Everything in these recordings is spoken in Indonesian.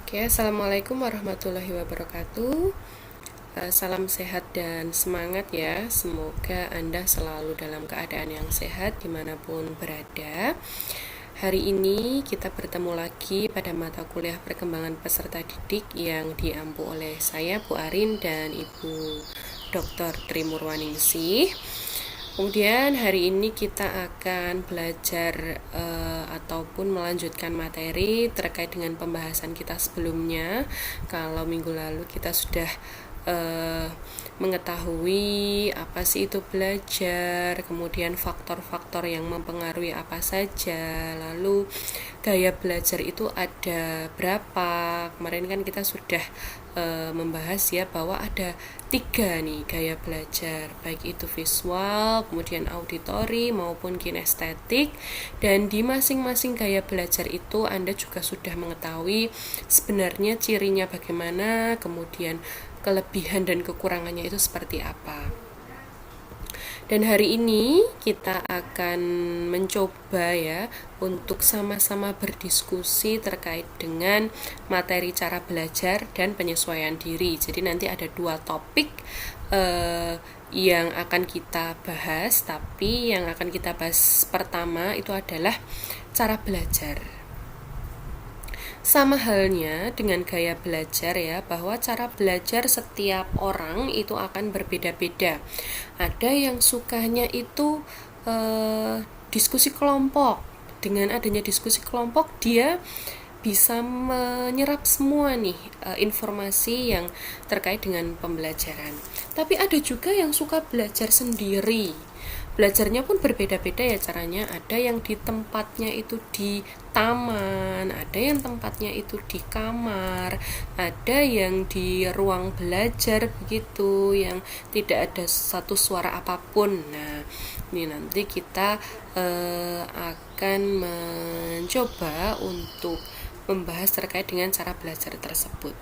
Oke, Assalamualaikum warahmatullahi wabarakatuh. Salam sehat dan semangat ya. Semoga Anda selalu dalam keadaan yang sehat dimanapun berada. Hari ini kita bertemu lagi pada mata kuliah perkembangan peserta didik yang diampu oleh saya, Bu Arin, dan Ibu Dr. Trimurwaningsih. Kemudian hari ini kita akan belajar ataupun melanjutkan materi terkait dengan pembahasan kita sebelumnya. Kalau minggu lalu kita sudah mengetahui apa sih itu belajar, kemudian faktor-faktor yang mempengaruhi apa saja, lalu gaya belajar itu ada berapa. Kemarin kan kita sudah membahas ya bahwa ada 3 nih gaya belajar, baik itu visual, kemudian auditori maupun kinestetik. Dan di masing-masing gaya belajar itu Anda juga sudah mengetahui sebenarnya cirinya bagaimana, kemudian kelebihan dan kekurangannya itu seperti apa. Dan hari ini kita akan mencoba ya untuk sama-sama berdiskusi terkait dengan materi cara belajar dan penyesuaian diri. Jadi nanti ada 2 topik yang akan kita bahas, tapi yang akan kita bahas pertama itu adalah cara belajar. Sama halnya dengan gaya belajar ya, bahwa cara belajar setiap orang itu akan berbeda-beda. Ada yang sukanya itu diskusi kelompok. Dengan adanya diskusi kelompok, dia bisa menyerap semua nih informasi yang terkait dengan pembelajaran. Tapi ada juga yang suka belajar sendiri. Belajarnya pun berbeda-beda ya caranya. Ada yang di tempatnya itu di taman, ada yang tempatnya itu di kamar, ada yang di ruang belajar begitu, yang tidak ada satu suara apapun. Nah, ini nanti kita akan mencoba untuk membahas terkait dengan cara belajar tersebut.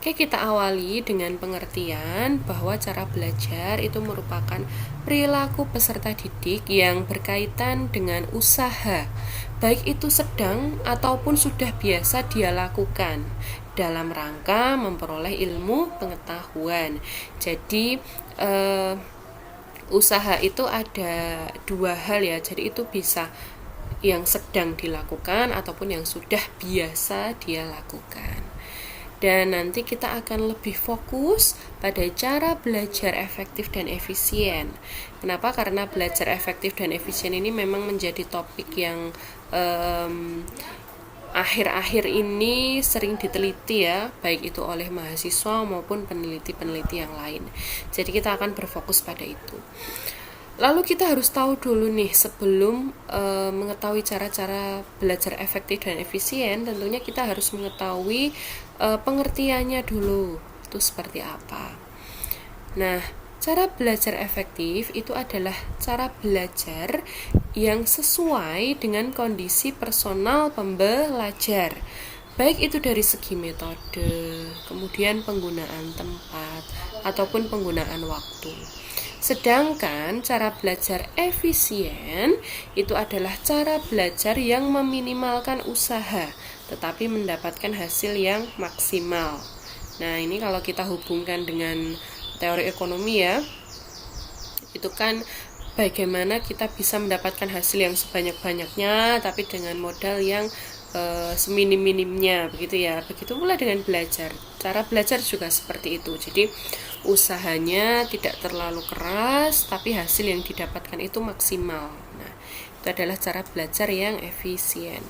Oke, kita awali dengan pengertian bahwa cara belajar itu merupakan perilaku peserta didik yang berkaitan dengan usaha, baik itu sedang ataupun sudah biasa dia lakukan dalam rangka memperoleh ilmu pengetahuan. Jadi usaha itu ada 2 hal ya, jadi itu bisa yang sedang dilakukan ataupun yang sudah biasa dia lakukan. Dan nanti kita akan lebih fokus pada cara belajar efektif dan efisien. Kenapa? Karena belajar efektif dan efisien ini memang menjadi topik yang akhir-akhir ini sering diteliti ya, baik itu oleh mahasiswa maupun peneliti-peneliti yang lain. Jadi kita akan berfokus pada itu. Lalu kita harus tahu dulu nih, sebelum mengetahui cara-cara belajar efektif dan efisien, tentunya kita harus mengetahui pengertiannya dulu, itu seperti apa. Nah, cara belajar efektif itu adalah cara belajar yang sesuai dengan kondisi personal pembelajar, baik itu dari segi metode, kemudian penggunaan tempat, ataupun penggunaan waktu. Sedangkan cara belajar efisien itu adalah cara belajar yang meminimalkan usaha, tetapi mendapatkan hasil yang maksimal. Nah, ini kalau kita hubungkan dengan teori ekonomi ya, itu kan bagaimana kita bisa mendapatkan hasil yang sebanyak-banyaknya, tapi dengan modal yang seminim-minimnya begitu ya. Begitu pula dengan belajar. Cara belajar juga seperti itu. Jadi usahanya tidak terlalu keras, tapi hasil yang didapatkan itu maksimal. Nah, itu adalah cara belajar yang efisien.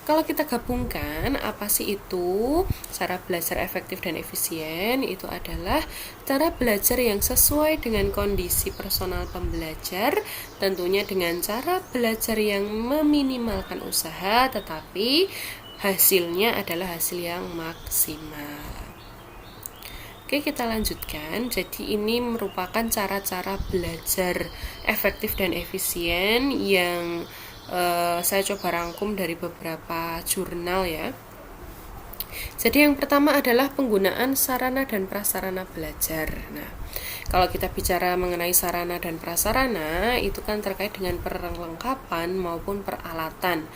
Kalau kita gabungkan, apa sih itu cara belajar efektif dan efisien? Itu adalah cara belajar yang sesuai dengan kondisi personal pembelajar, tentunya dengan cara belajar yang meminimalkan usaha, tetapi hasilnya adalah hasil yang maksimal. Oke, kita lanjutkan. Jadi ini merupakan cara-cara belajar efektif dan efisien yang saya coba rangkum dari beberapa jurnal ya. Jadi yang pertama adalah penggunaan sarana dan prasarana belajar. Nah, kalau kita bicara mengenai sarana dan prasarana, itu kan terkait dengan perlengkapan maupun peralatan.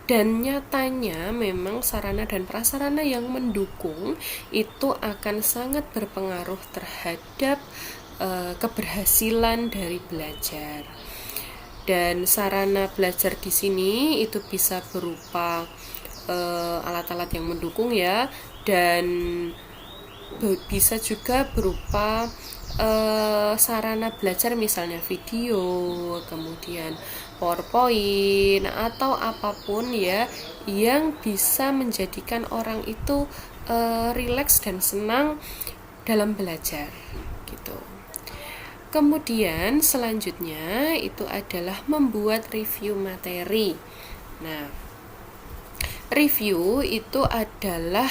Dan nyatanya memang sarana dan prasarana yang mendukung itu akan sangat berpengaruh terhadap keberhasilan dari belajar. Dan sarana belajar di sini itu bisa berupa alat-alat yang mendukung ya, dan bisa juga berupa sarana belajar misalnya video, kemudian PowerPoint atau apapun ya yang bisa menjadikan orang itu rileks dan senang dalam belajar gitu. Kemudian selanjutnya itu adalah membuat review materi. Nah, review itu adalah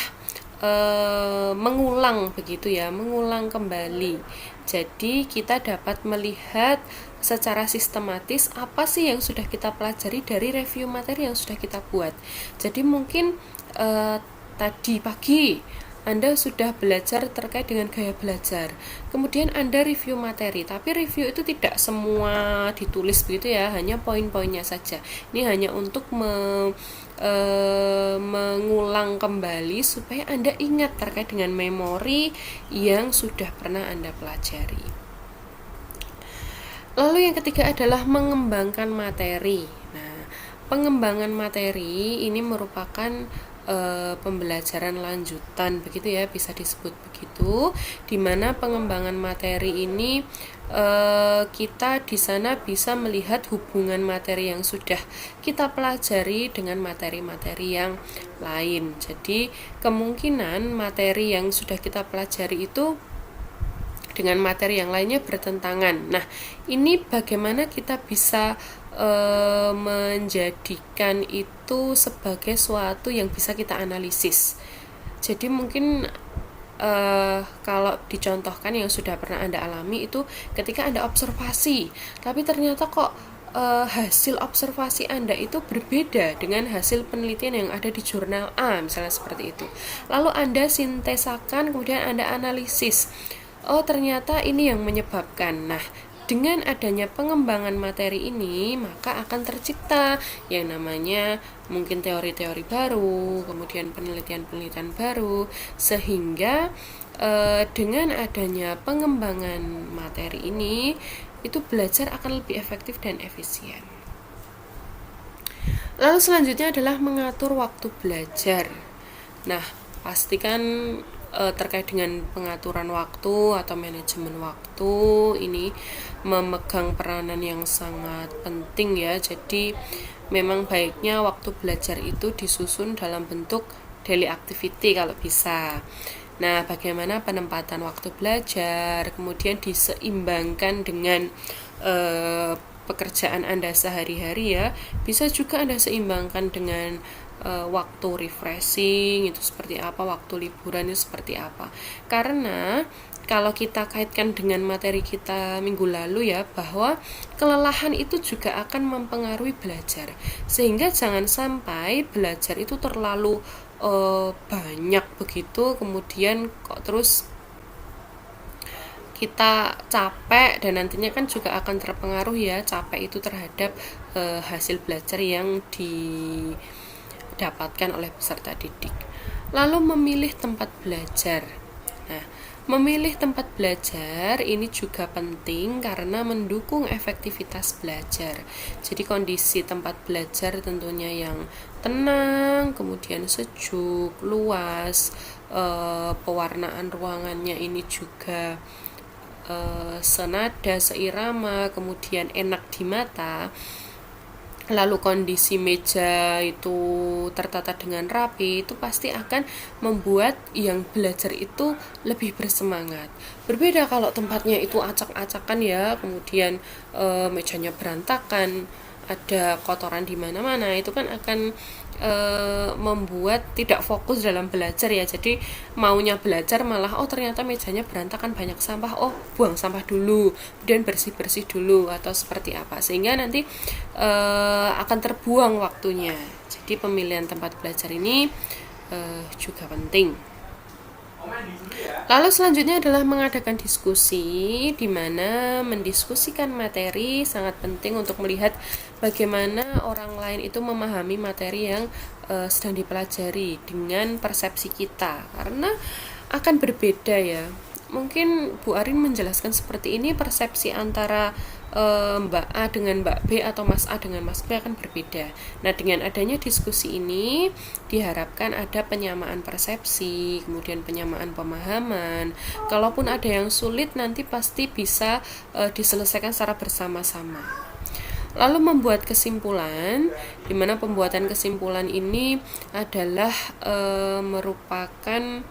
mengulang begitu ya, mengulang kembali. Jadi kita dapat melihat secara sistematis apa sih yang sudah kita pelajari dari review materi yang sudah kita buat. Jadi mungkin tadi pagi Anda sudah belajar terkait dengan gaya belajar. Kemudian Anda review materi, tapi review itu tidak semua ditulis begitu ya, hanya poin-poinnya saja. Ini hanya untuk mengulang kembali supaya Anda ingat terkait dengan memori yang sudah pernah Anda pelajari. Lalu yang ketiga adalah mengembangkan materi. Nah, pengembangan materi ini merupakan pembelajaran lanjutan begitu ya, bisa disebut begitu, di mana pengembangan materi ini kita di sana bisa melihat hubungan materi yang sudah kita pelajari dengan materi-materi yang lain. Jadi kemungkinan materi yang sudah kita pelajari itu dengan materi yang lainnya bertentangan. Nah, ini bagaimana kita bisa menjadikan itu sebagai suatu yang bisa kita analisis. Jadi mungkin kalau dicontohkan yang sudah pernah Anda alami itu ketika Anda observasi, tapi ternyata kok hasil observasi Anda itu berbeda dengan hasil penelitian yang ada di jurnal A, misalnya seperti itu. Lalu Anda sintesakan, kemudian Anda analisis. Oh, ternyata ini yang menyebabkan. Nah, dengan adanya pengembangan materi ini, maka akan tercipta yang namanya mungkin teori-teori baru, kemudian penelitian-penelitian baru, sehingga dengan adanya pengembangan materi ini, itu belajar akan lebih efektif dan efisien. Lalu selanjutnya adalah mengatur waktu belajar. Nah, pastikan terkait dengan pengaturan waktu atau manajemen waktu ini memegang peranan yang sangat penting ya. Jadi memang baiknya waktu belajar itu disusun dalam bentuk daily activity kalau bisa. Nah, bagaimana penempatan waktu belajar, kemudian diseimbangkan dengan pekerjaan Anda sehari-hari ya. Bisa juga Anda seimbangkan dengan waktu refreshing itu seperti apa, waktu liburan itu seperti apa. Karena kalau kita kaitkan dengan materi kita minggu lalu ya, bahwa kelelahan itu juga akan mempengaruhi belajar. Sehingga jangan sampai belajar itu terlalu banyak begitu, kemudian kok terus kita capek, dan nantinya kan juga akan terpengaruh ya capek itu terhadap hasil belajar yang didapatkan oleh peserta didik. Lalu memilih tempat belajar. Nah, memilih tempat belajar ini juga penting karena mendukung efektivitas belajar. Jadi kondisi tempat belajar tentunya yang tenang, kemudian sejuk, luas, pewarnaan ruangannya ini juga senada, seirama, kemudian enak di mata. Lalu kondisi meja itu tertata dengan rapi, itu pasti akan membuat yang belajar itu lebih bersemangat. Berbeda kalau tempatnya itu acak-acakan ya, kemudian mejanya berantakan, ada kotoran di mana-mana, itu kan akan membuat tidak fokus dalam belajar ya. Jadi maunya belajar malah ternyata mejanya berantakan, banyak sampah, buang sampah dulu, kemudian bersih-bersih dulu atau seperti apa, sehingga nanti akan terbuang waktunya. Jadi pemilihan tempat belajar ini juga penting. Lalu selanjutnya adalah mengadakan diskusi, di mana mendiskusikan materi sangat penting untuk melihat bagaimana orang lain itu memahami materi yang sedang dipelajari dengan persepsi kita, karena akan berbeda ya. Mungkin Bu Arin menjelaskan seperti ini, persepsi antara Mbak A dengan Mbak B atau Mas A dengan Mas B akan berbeda. Nah, dengan adanya diskusi ini diharapkan ada penyamaan persepsi, kemudian penyamaan pemahaman. Kalaupun ada yang sulit, nanti pasti bisa diselesaikan secara bersama-sama. Lalu membuat kesimpulan, di mana pembuatan kesimpulan ini adalah merupakan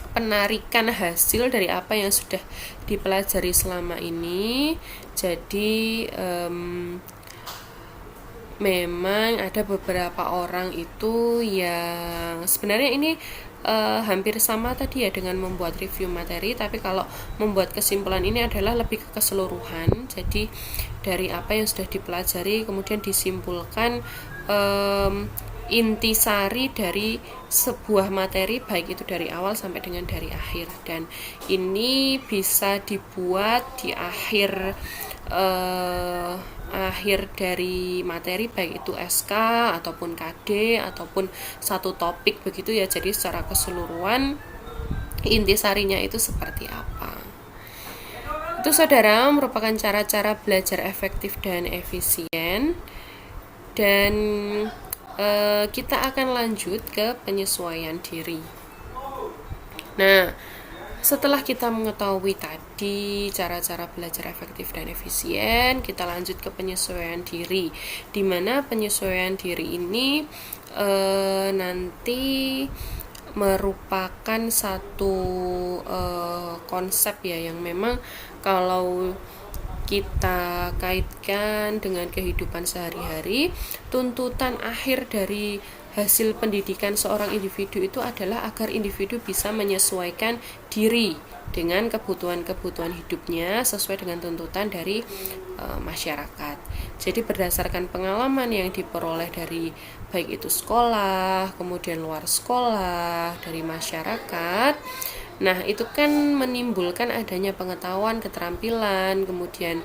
penarikan hasil dari apa yang sudah dipelajari selama ini. Jadi memang ada beberapa orang itu yang sebenarnya ini hampir sama tadi ya dengan membuat review materi, tapi kalau membuat kesimpulan ini adalah lebih ke keseluruhan. Jadi dari apa yang sudah dipelajari kemudian disimpulkan intisari dari sebuah materi, baik itu dari awal sampai dengan dari akhir, dan ini bisa dibuat di akhir dari materi, baik itu SK ataupun KD ataupun satu topik begitu ya. Jadi secara keseluruhan intisarinya itu seperti apa. Itu saudara merupakan cara-cara belajar efektif dan efisien. Dan kita akan lanjut ke penyesuaian diri. Nah, setelah kita mengetahui tadi cara-cara belajar efektif dan efisien, kita lanjut ke penyesuaian diri, di mana penyesuaian diri ini nanti merupakan satu konsep ya, yang memang kalau kita kaitkan dengan kehidupan sehari-hari, tuntutan akhir dari hasil pendidikan seorang individu itu adalah agar individu bisa menyesuaikan diri dengan kebutuhan-kebutuhan hidupnya sesuai dengan tuntutan dari masyarakat. Jadi berdasarkan pengalaman yang diperoleh dari baik itu sekolah, kemudian luar sekolah, dari masyarakat, nah itu kan menimbulkan adanya pengetahuan, keterampilan, kemudian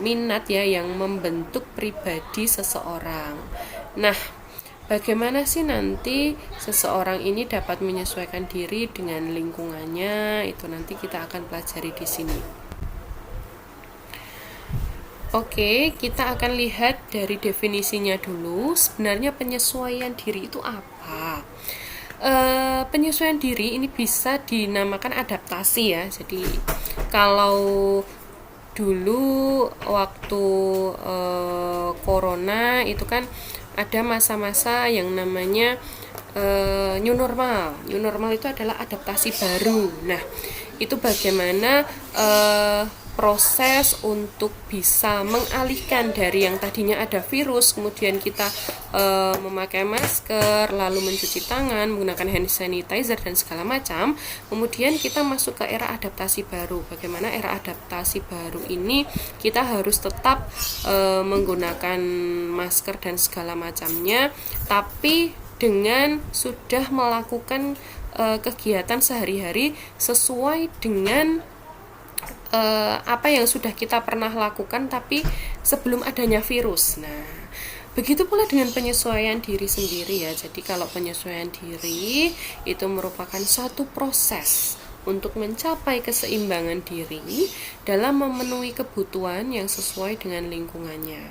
minat ya, yang membentuk pribadi seseorang. Nah, bagaimana sih nanti seseorang ini dapat menyesuaikan diri dengan lingkungannya, itu nanti kita akan pelajari di sini. Oke, kita akan lihat dari definisinya dulu. Sebenarnya penyesuaian diri itu apa? Penyesuaian diri ini bisa dinamakan adaptasi ya. Jadi kalau dulu waktu corona itu kan ada masa-masa yang namanya new normal. New normal itu adalah adaptasi baru. Nah, itu bagaimana proses untuk bisa mengalihkan dari yang tadinya ada virus, kemudian kita memakai masker, lalu mencuci tangan, menggunakan hand sanitizer dan segala macam. Kemudian kita masuk ke era adaptasi baru. Bagaimana era adaptasi baru ini kita harus tetap menggunakan masker dan segala macamnya, tapi dengan sudah melakukan kegiatan sehari-hari sesuai dengan apa yang sudah kita pernah lakukan tapi sebelum adanya virus. Nah, begitu pula dengan penyesuaian diri sendiri ya. Jadi kalau penyesuaian diri itu merupakan satu proses untuk mencapai keseimbangan diri dalam memenuhi kebutuhan yang sesuai dengan lingkungannya.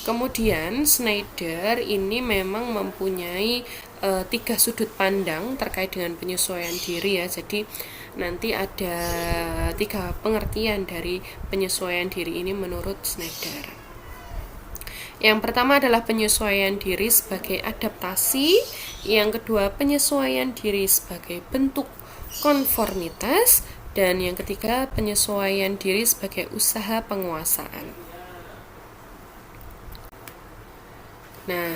Kemudian Schneider ini memang mempunyai 3 sudut pandang terkait dengan penyesuaian diri ya. Jadi nanti ada 3 pengertian dari penyesuaian diri ini menurut Schneider. Yang pertama adalah penyesuaian diri sebagai adaptasi, yang kedua penyesuaian diri sebagai bentuk konformitas, dan yang ketiga penyesuaian diri sebagai usaha penguasaan. Nah,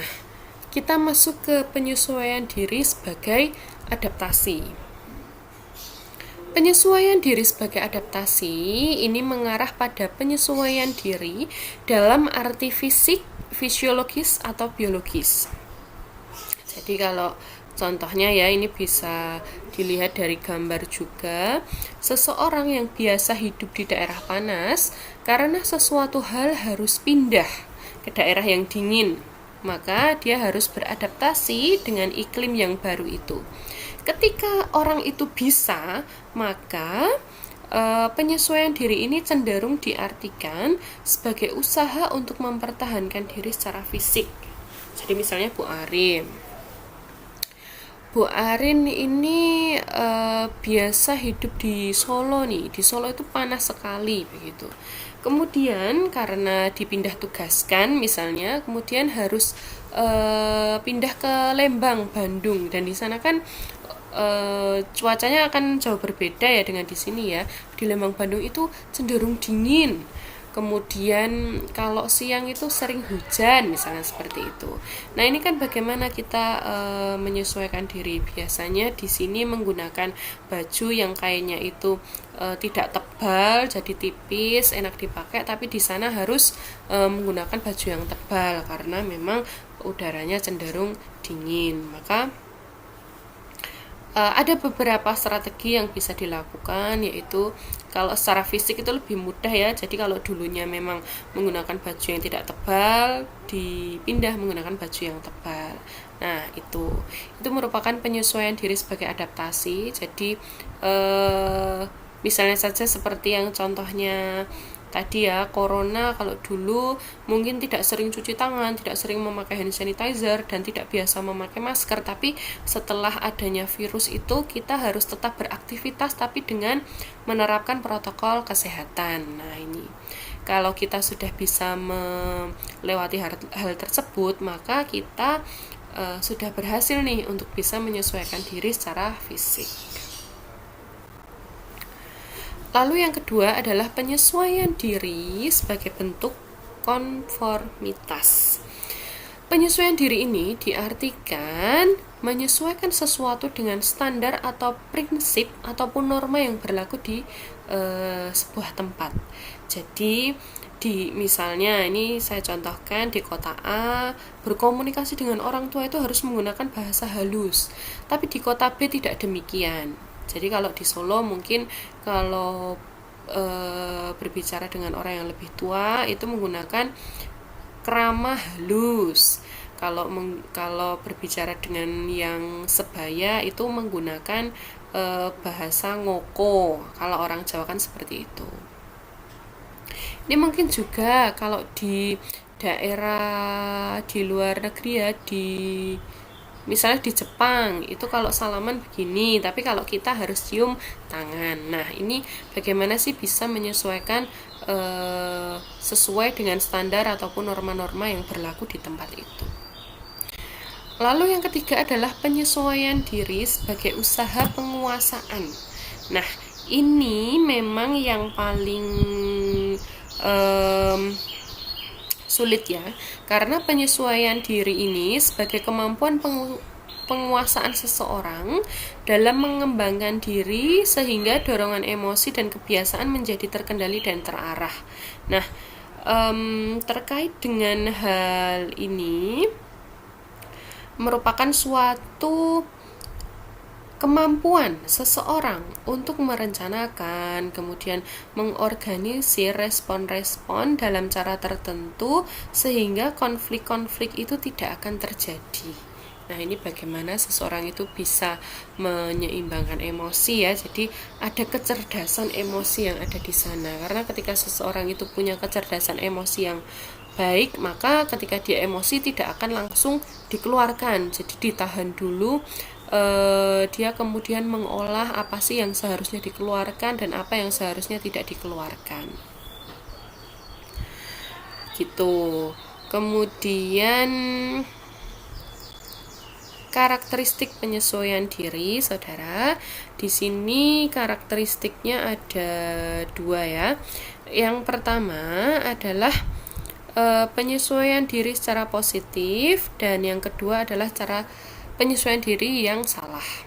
kita masuk ke penyesuaian diri sebagai adaptasi. Penyesuaian diri sebagai adaptasi ini mengarah pada penyesuaian diri dalam arti fisik, fisiologis, atau biologis. Jadi kalau contohnya ya, ini bisa dilihat dari gambar juga. Seseorang yang biasa hidup di daerah panas, karena sesuatu hal harus pindah ke daerah yang dingin, maka dia harus beradaptasi dengan iklim yang baru itu. Ketika orang itu bisa, maka penyesuaian diri ini cenderung diartikan sebagai usaha untuk mempertahankan diri secara fisik. Jadi misalnya Bu Arin ini biasa hidup di Solo nih. Di Solo itu panas sekali begitu. Kemudian karena dipindah tugaskan misalnya, kemudian harus pindah ke Lembang, Bandung, dan di sana kan cuacanya akan jauh berbeda ya dengan di sini ya. Di Lembang, Bandung itu cenderung dingin. Kemudian kalau siang itu sering hujan misalnya seperti itu. Nah, ini kan bagaimana kita menyesuaikan diri. Biasanya di sini menggunakan baju yang kainnya itu tidak tebal, jadi tipis, enak dipakai, tapi di sana harus menggunakan baju yang tebal karena memang udaranya cenderung dingin. Maka ada beberapa strategi yang bisa dilakukan, yaitu kalau secara fisik itu lebih mudah ya. Jadi kalau dulunya memang menggunakan baju yang tidak tebal, dipindah menggunakan baju yang tebal. Nah, itu merupakan penyesuaian diri sebagai adaptasi. Jadi misalnya saja seperti yang contohnya tadi ya, corona, kalau dulu mungkin tidak sering cuci tangan, tidak sering memakai hand sanitizer, dan tidak biasa memakai masker, tapi setelah adanya virus itu kita harus tetap beraktivitas tapi dengan menerapkan protokol kesehatan. Nah, ini kalau kita sudah bisa melewati hal tersebut, maka kita sudah berhasil nih untuk bisa menyesuaikan diri secara fisik. Lalu yang kedua adalah penyesuaian diri sebagai bentuk konformitas. Penyesuaian diri ini diartikan menyesuaikan sesuatu dengan standar atau prinsip ataupun norma yang berlaku di sebuah tempat. Jadi misalnya ini saya contohkan, di kota A berkomunikasi dengan orang tua itu harus menggunakan bahasa halus, tapi di kota B tidak demikian. Jadi kalau di Solo mungkin kalau berbicara dengan orang yang lebih tua itu menggunakan krama halus. Kalau berbicara dengan yang sebaya itu menggunakan bahasa ngoko. Kalau orang Jawa kan seperti itu. Ini mungkin juga kalau di daerah di luar negeri ya, misalnya di Jepang itu kalau salaman begini, tapi kalau kita harus cium tangan. Nah, ini bagaimana sih bisa menyesuaikan sesuai dengan standar ataupun norma-norma yang berlaku di tempat itu. Lalu yang ketiga adalah penyesuaian diri sebagai usaha penguasaan. Nah, ini memang yang paling sulit ya, karena penyesuaian diri ini sebagai kemampuan penguasaan seseorang dalam mengembangkan diri sehingga dorongan emosi dan kebiasaan menjadi terkendali dan terarah. Nah, terkait dengan hal ini merupakan suatu kemampuan seseorang untuk merencanakan, kemudian mengorganisir respon-respon dalam cara tertentu sehingga konflik-konflik itu tidak akan terjadi. Nah, ini bagaimana seseorang itu bisa menyeimbangkan emosi ya. Jadi ada kecerdasan emosi yang ada di sana. Karena ketika seseorang itu punya kecerdasan emosi yang baik, maka ketika dia emosi tidak akan langsung dikeluarkan. Jadi ditahan dulu, dia kemudian mengolah apa sih yang seharusnya dikeluarkan dan apa yang seharusnya tidak dikeluarkan. Gitu. Kemudian karakteristik penyesuaian diri, saudara. Di sini karakteristiknya ada 2 ya. Yang pertama adalah penyesuaian diri secara positif, dan yang kedua adalah cara penyesuaian diri yang salah.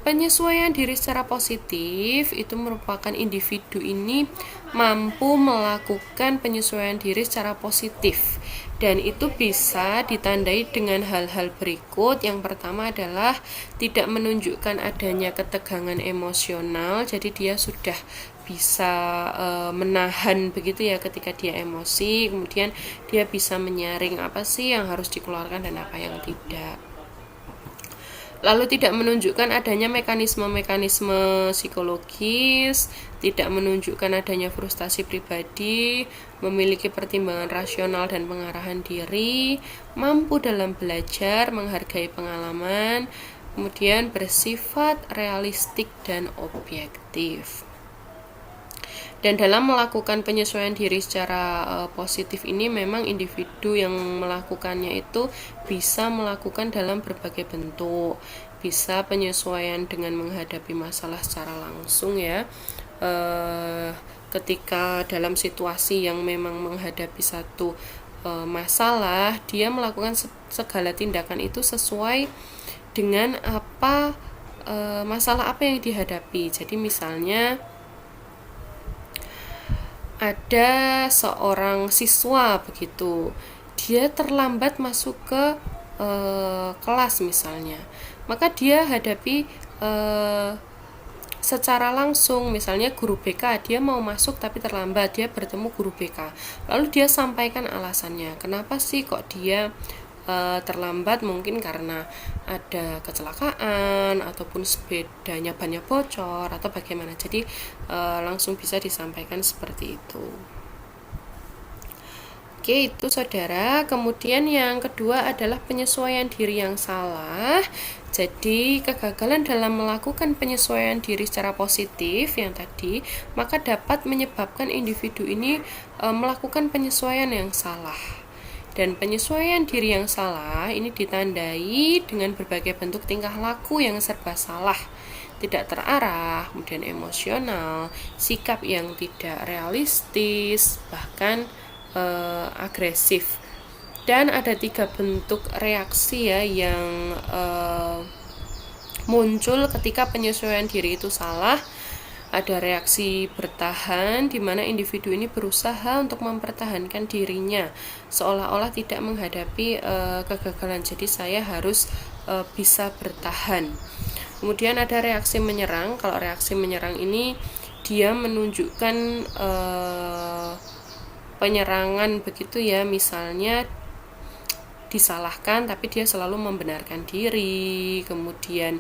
Penyesuaian diri secara positif itu merupakan individu ini mampu melakukan penyesuaian diri secara positif Dan itu bisa ditandai dengan hal-hal berikut. Yang pertama adalah tidak menunjukkan adanya ketegangan emosional, jadi dia sudah bisa menahan begitu ya ketika dia emosi. Kemudian dia bisa menyaring apa sih yang harus dikeluarkan dan apa yang tidak. Lalu tidak menunjukkan adanya mekanisme-mekanisme psikologis, tidak menunjukkan adanya frustasi pribadi, memiliki pertimbangan rasional dan pengarahan diri, mampu dalam belajar, menghargai pengalaman, kemudian bersifat realistik dan objektif. Dan dalam melakukan penyesuaian diri secara positif ini memang individu yang melakukannya itu bisa melakukan dalam berbagai bentuk. Bisa penyesuaian dengan menghadapi masalah secara langsung ya. Ketika dalam situasi yang memang menghadapi satu masalah, dia melakukan segala tindakan itu sesuai dengan apa masalah apa yang dihadapi. Jadi misalnya ada seorang siswa begitu, dia terlambat masuk ke kelas misalnya, maka dia hadapi secara langsung. Misalnya guru BK, dia mau masuk tapi terlambat, dia bertemu guru BK, lalu dia sampaikan alasannya kenapa sih kok dia terlambat, mungkin karena ada kecelakaan ataupun sepedanya bannya bocor atau bagaimana. Jadi langsung bisa disampaikan seperti itu. Oke, itu saudara. Kemudian yang kedua adalah penyesuaian diri yang salah. Jadi kegagalan dalam melakukan penyesuaian diri secara positif yang tadi, maka dapat menyebabkan individu ini melakukan penyesuaian yang salah. Dan penyesuaian diri yang salah ini ditandai dengan berbagai bentuk tingkah laku yang serba salah, tidak terarah, kemudian emosional, sikap yang tidak realistis, bahkan agresif. Dan ada 3 bentuk reaksi ya yang muncul ketika penyesuaian diri itu salah. Ada reaksi bertahan, di mana individu ini berusaha untuk mempertahankan dirinya, seolah-olah tidak menghadapi kegagalan. Jadi saya harus bisa bertahan. Kemudian ada reaksi menyerang. Kalau reaksi menyerang ini dia menunjukkan penyerangan begitu ya, misalnya disalahkan tapi dia selalu membenarkan diri, kemudian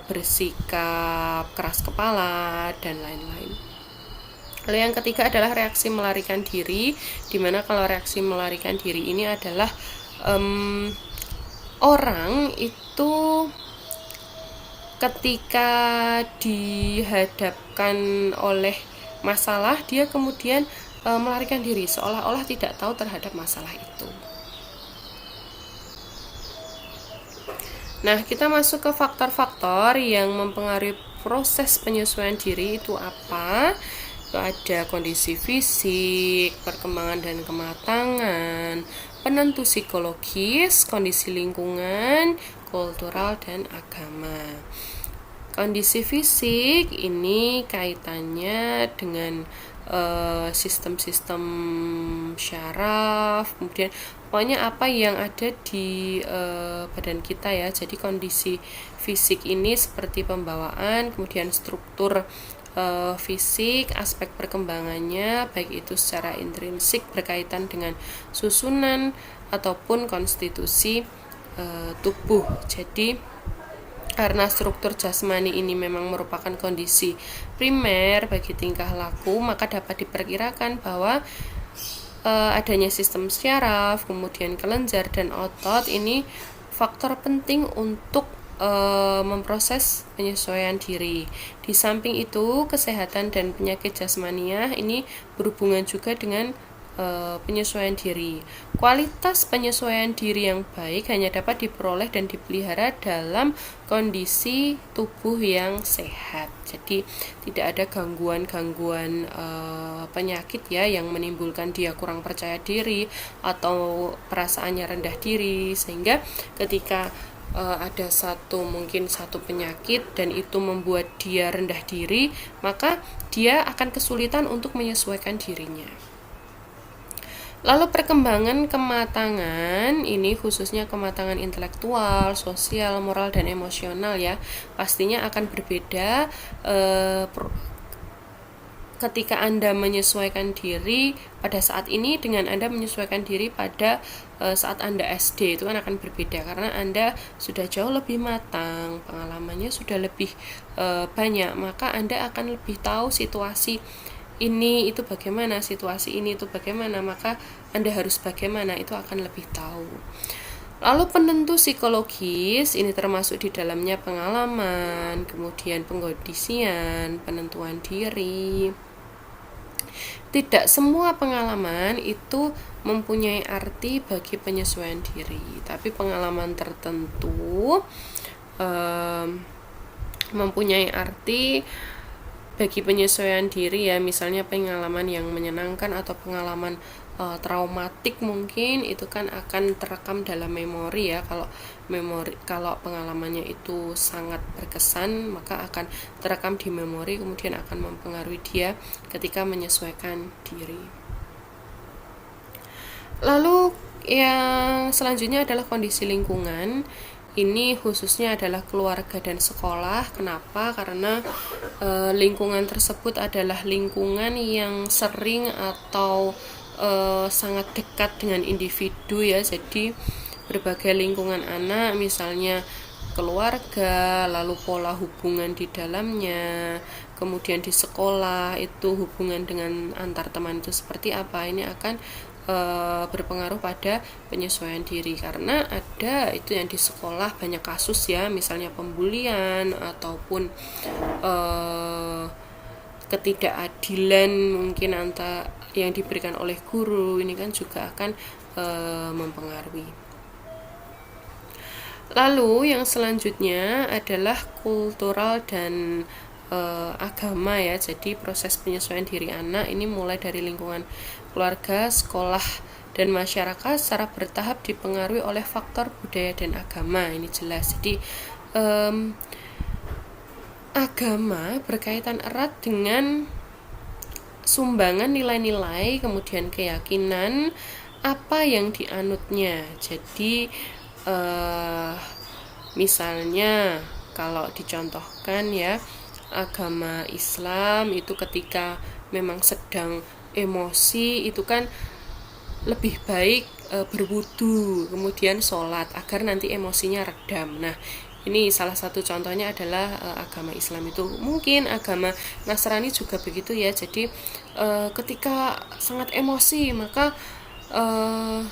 bersikap keras kepala dan lain-lain. Lalu yang ketiga adalah reaksi melarikan diri, dimana kalau reaksi melarikan diri ini adalah orang itu ketika dihadapkan oleh masalah, dia kemudian melarikan diri, seolah-olah tidak tahu terhadap masalah itu. Nah, kita masuk ke faktor-faktor yang mempengaruhi proses penyesuaian diri itu apa? Itu ada kondisi fisik, perkembangan dan kematangan, penentu psikologis, kondisi lingkungan, kultural, dan agama. Kondisi fisik ini kaitannya dengan sistem-sistem syaraf, kemudian pokoknya apa yang ada di badan kita ya. Jadi kondisi fisik ini seperti pembawaan, kemudian struktur fisik, aspek perkembangannya baik itu secara intrinsik berkaitan dengan susunan ataupun konstitusi tubuh. Jadi karena struktur jasmani ini memang merupakan kondisi primer bagi tingkah laku, maka dapat diperkirakan bahwa adanya sistem syaraf, kemudian kelenjar dan otot ini faktor penting untuk memproses penyesuaian diri. Di samping itu, kesehatan dan penyakit jasmaniah ini berhubungan juga dengan penyesuaian diri. Kualitas penyesuaian diri yang baik hanya dapat diperoleh dan dipelihara dalam kondisi tubuh yang sehat. Jadi tidak ada gangguan-gangguan penyakit ya yang menimbulkan dia kurang percaya diri atau perasaannya rendah diri, sehingga ketika ada mungkin satu penyakit dan itu membuat dia rendah diri, maka dia akan kesulitan untuk menyesuaikan dirinya. Lalu perkembangan kematangan ini khususnya kematangan intelektual, sosial, moral dan emosional ya, pastinya akan berbeda ketika Anda menyesuaikan diri pada saat ini dengan Anda menyesuaikan diri pada saat Anda SD, itu kan akan berbeda karena Anda sudah jauh lebih matang, pengalamannya sudah lebih banyak, maka Anda akan lebih tahu situasi ini itu bagaimana, situasi ini itu bagaimana, maka Anda harus bagaimana, itu akan lebih tahu. Lalu penentu psikologis ini termasuk di dalamnya pengalaman, kemudian pengkondisian, penentuan diri. Tidak semua pengalaman itu mempunyai arti bagi penyesuaian diri, tapi pengalaman tertentu mempunyai arti bagi penyesuaian diri ya, misalnya pengalaman yang menyenangkan atau pengalaman traumatik mungkin itu kan akan terekam dalam memori ya. Kalau pengalamannya itu sangat berkesan, maka akan terekam di memori, kemudian akan mempengaruhi dia ketika menyesuaikan diri. Lalu yang selanjutnya adalah kondisi lingkungan. Ini khususnya adalah keluarga dan sekolah. Kenapa? Karena lingkungan tersebut adalah lingkungan yang sering atau sangat dekat dengan individu ya. Jadi berbagai lingkungan anak, misalnya keluarga, lalu pola hubungan di dalamnya, kemudian di sekolah itu hubungan dengan antar teman itu seperti apa, ini akan berpengaruh pada penyesuaian diri, karena ada itu yang di sekolah banyak kasus ya, misalnya pembulian ataupun ketidakadilan mungkin antara yang diberikan oleh guru, ini kan juga akan mempengaruhi. Lalu yang selanjutnya adalah kultural dan agama ya. Jadi proses penyesuaian diri anak ini mulai dari lingkungan keluarga, sekolah, dan masyarakat secara bertahap dipengaruhi oleh faktor budaya dan agama. Ini jelas. Jadi agama berkaitan erat dengan sumbangan nilai-nilai, kemudian keyakinan apa yang dianutnya. Jadi misalnya kalau dicontohkan ya, agama Islam itu ketika memang sedang emosi itu kan lebih baik berwudu kemudian sholat agar nanti emosinya redam. Nah, ini salah satu contohnya adalah agama Islam itu. Mungkin agama Nasrani juga begitu ya. Jadi ketika sangat emosi maka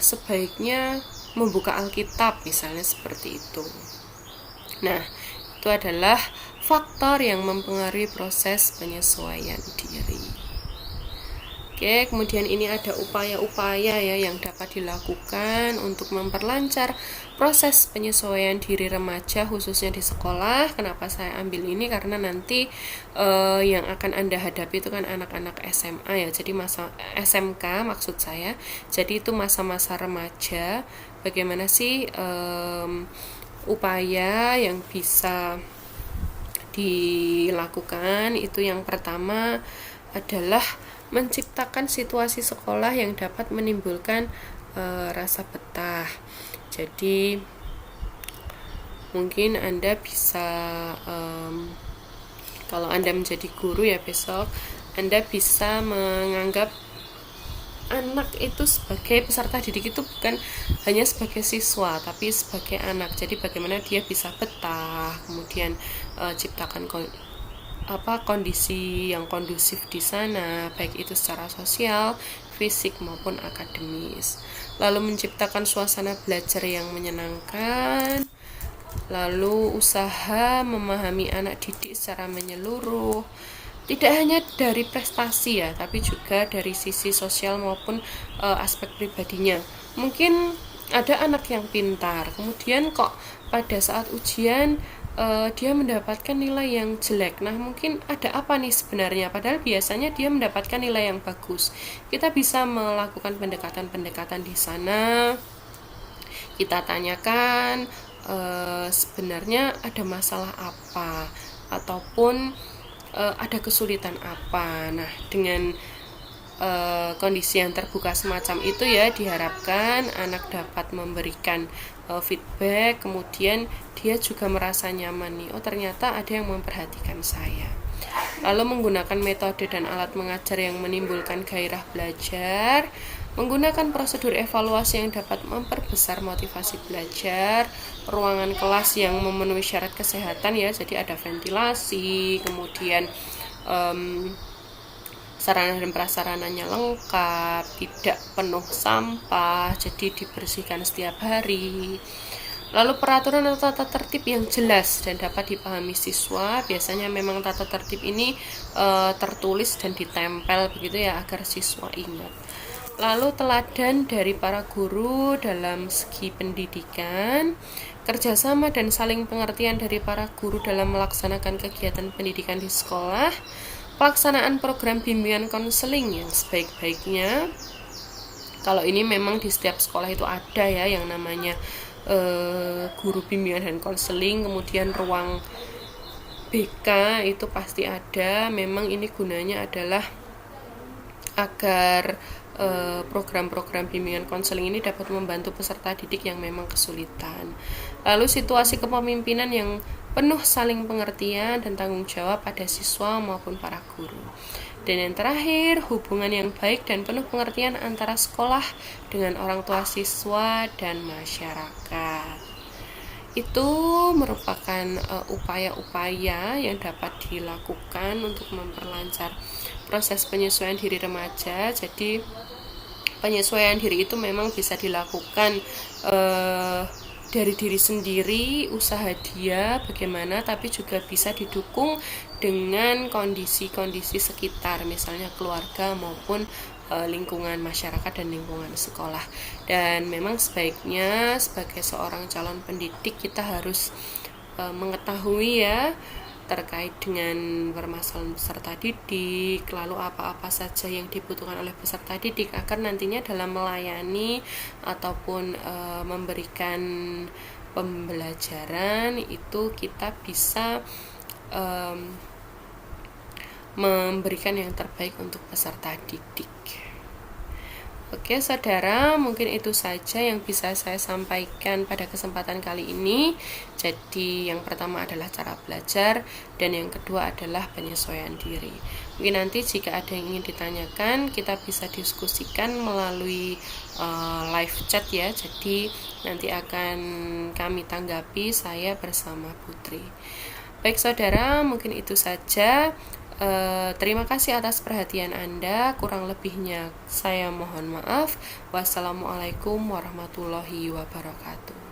sebaiknya membuka Alkitab misalnya seperti itu. Nah, itu adalah faktor yang mempengaruhi proses penyesuaian diri. Oke, kemudian ini ada upaya-upaya ya yang dapat dilakukan untuk memperlancar proses penyesuaian diri remaja khususnya di sekolah. Kenapa saya ambil ini? Karena nanti yang akan Anda hadapi itu kan anak-anak SMA ya. Jadi masa SMK maksud saya. Jadi itu masa-masa remaja. Bagaimana sih upaya yang bisa dilakukan? Itu yang pertama adalah menciptakan situasi sekolah yang dapat menimbulkan rasa betah. Jadi mungkin Anda bisa kalau Anda menjadi guru ya besok, Anda bisa menganggap anak itu sebagai peserta didik itu bukan hanya sebagai siswa tapi sebagai anak. Jadi bagaimana dia bisa betah, kemudian ciptakan kondisi yang kondusif di sana, baik itu secara sosial, fisik maupun akademis. Lalu menciptakan suasana belajar yang menyenangkan. Lalu usaha memahami anak didik secara menyeluruh. Tidak hanya dari prestasi ya, tapi juga dari sisi sosial maupun aspek pribadinya. Mungkin ada anak yang pintar, kemudian kok pada saat ujian dia mendapatkan nilai yang jelek. Nah, mungkin ada apa nih sebenarnya? Padahal biasanya dia mendapatkan nilai yang bagus. Kita bisa melakukan pendekatan-pendekatan di sana. Kita tanyakan sebenarnya ada masalah apa ataupun ada kesulitan apa. Nah, dengan kondisi yang terbuka semacam itu ya, diharapkan anak dapat memberikan feedback, kemudian dia juga merasa nyaman nih, oh ternyata ada yang memperhatikan saya. Lalu menggunakan metode dan alat mengajar yang menimbulkan gairah belajar, menggunakan prosedur evaluasi yang dapat memperbesar motivasi belajar, ruangan kelas yang memenuhi syarat kesehatan ya, jadi ada ventilasi, kemudian sarana dan prasarananya lengkap, tidak penuh sampah, jadi dibersihkan setiap hari. Lalu peraturan atau tata tertib yang jelas dan dapat dipahami siswa. Biasanya memang tata tertib ini tertulis dan ditempel begitu ya, agar siswa ingat. Lalu teladan dari para guru dalam segi pendidikan, kerjasama dan saling pengertian dari para guru dalam melaksanakan kegiatan pendidikan di sekolah, pelaksanaan program bimbingan konseling yang sebaik-baiknya. Kalau ini memang di setiap sekolah itu ada ya yang namanya guru bimbingan dan konseling, kemudian ruang BK itu pasti ada. Memang ini gunanya adalah agar program-program bimbingan konseling ini dapat membantu peserta didik yang memang kesulitan. Lalu situasi kepemimpinan yang penuh saling pengertian dan tanggung jawab pada siswa maupun para guru. Dan yang terakhir, hubungan yang baik dan penuh pengertian antara sekolah dengan orang tua siswa dan masyarakat. Itu merupakan upaya-upaya yang dapat dilakukan untuk memperlancar proses penyesuaian diri remaja. Jadi penyesuaian diri itu memang bisa dilakukan dari diri sendiri, usaha dia bagaimana, tapi juga bisa didukung dengan kondisi-kondisi sekitar, misalnya keluarga maupun lingkungan masyarakat dan lingkungan sekolah. Dan memang sebaiknya sebagai seorang calon pendidik kita harus mengetahui ya terkait dengan permasalahan peserta didik, lalu apa-apa saja yang dibutuhkan oleh peserta didik agar nantinya dalam melayani ataupun memberikan pembelajaran itu kita bisa memberikan yang terbaik untuk peserta didik. Oke saudara, mungkin itu saja yang bisa saya sampaikan pada kesempatan kali ini. Jadi yang pertama adalah cara belajar, dan yang kedua adalah penyesuaian diri. Mungkin nanti jika ada yang ingin ditanyakan, kita bisa diskusikan melalui live chat ya. Jadi nanti akan kami tanggapi, saya bersama Putri. Baik saudara, mungkin itu saja. Terima kasih atas perhatian Anda. Kurang lebihnya saya mohon maaf. Wassalamualaikum warahmatullahi wabarakatuh.